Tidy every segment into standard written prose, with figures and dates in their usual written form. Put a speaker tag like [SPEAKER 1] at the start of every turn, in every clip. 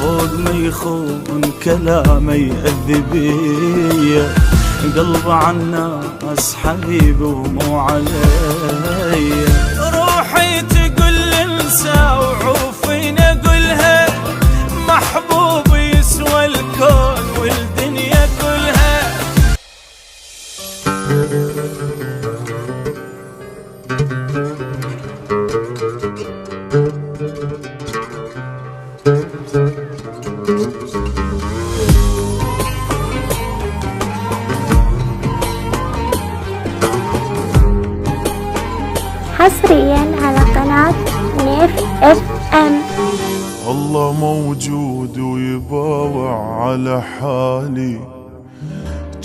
[SPEAKER 1] فوق ما يخون كلامي يأذبيه، قلب عالناس حبيبي ومو علي. روحي تقول انسى وعوفين اقولها، محبوب يسوى الكون والدنيا كلها.
[SPEAKER 2] حصريا على قناة نيف اف ام.
[SPEAKER 3] الله موجود ويباوع على حالي،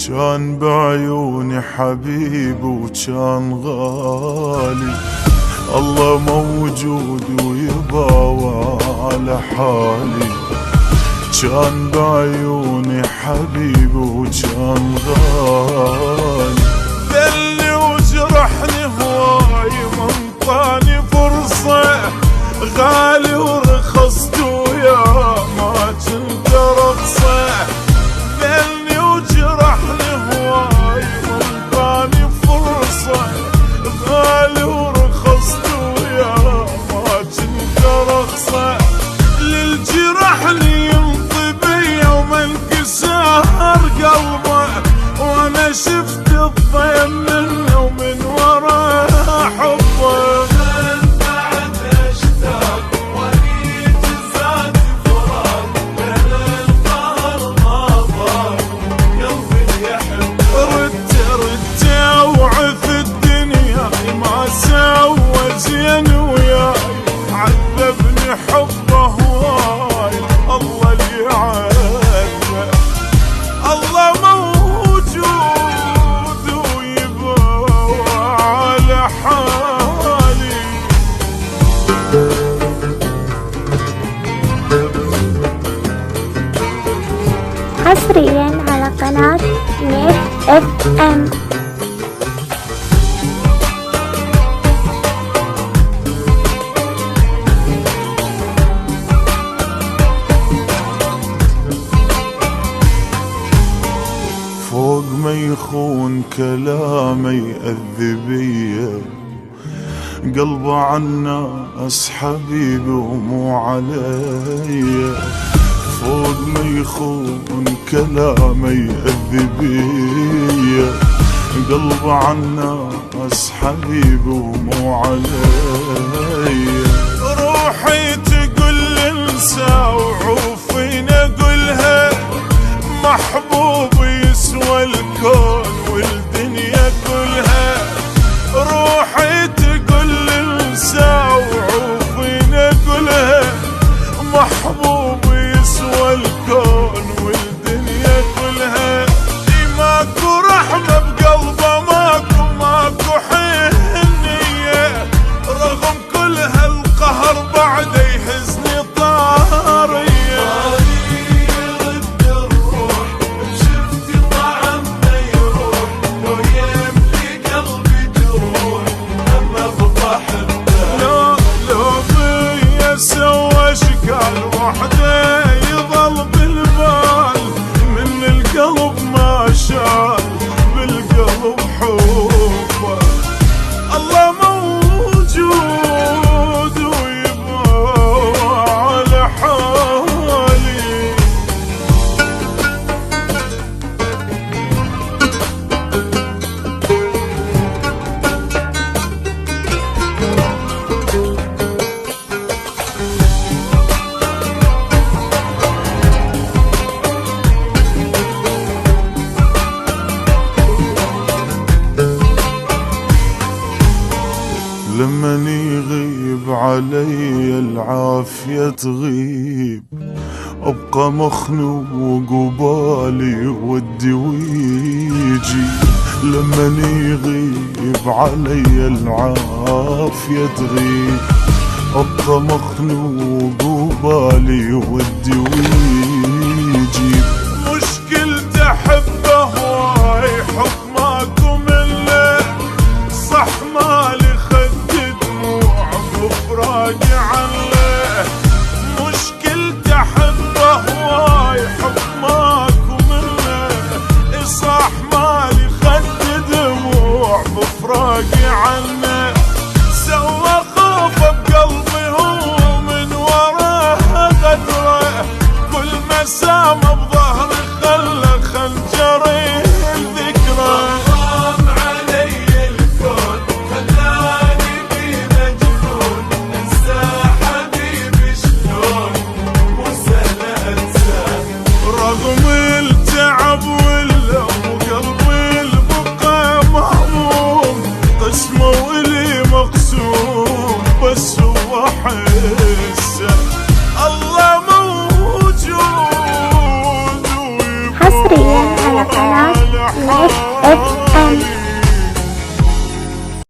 [SPEAKER 3] كان بعيوني حبيب وكان غالي. الله موجود ويباوع على حالي، كان بعيوني حبيب وكان غالي. ذلي وجرحني هواي منطاني فرصة، غالي ورخصت وياه ما كنت رخصة. ذلي وجرحني هواي منطاني فرصة، غالي ورخصت وياه ما كنت رخصة. للجرح لي ينطبي يوم انكسر قلبه، وانا شفت الضيم منه ومن وراه حبه. من بعد اشتاق وليد زاد فراق، بين القهر ما ضاق قلبي يحب. ردت اوعى في الدنيا ما سوى زين وياي، عذبني حبه هواي الله اللي يعذبه. الله موجود ويباوع على حالي.
[SPEAKER 2] حصريا على قناة نيف اف ام.
[SPEAKER 3] فوق ما يخون كلامي يأذبيه، قلبه عالناس حبيبي ومو علي. فوق ما يخون كلامي يأذبيه، قلبه عالناس حبيبي ومو علي. روحي تقول انسى وعوفين اقولها، محبوب يسوى الكون والدنيا كلها. روحي تقول انسى وعوفين اقولها، محبوب يسوى الكون والدنيا كلها. ماكو رحمة بقلبه، ماكو حنية، رغم كل هالقهر بعده يهزني طارية. سوى اشكال وحده يظل بالبال، من القلب ما شال بالقلب حبه. الله موجود ويباوع على حالي. لمن يغيب علي العافية تغيب، ابقى مخنوق وبالي ودي ويجي. لمن يغيب علي العافية تغيب، ابقى مخنوق وبالي ودي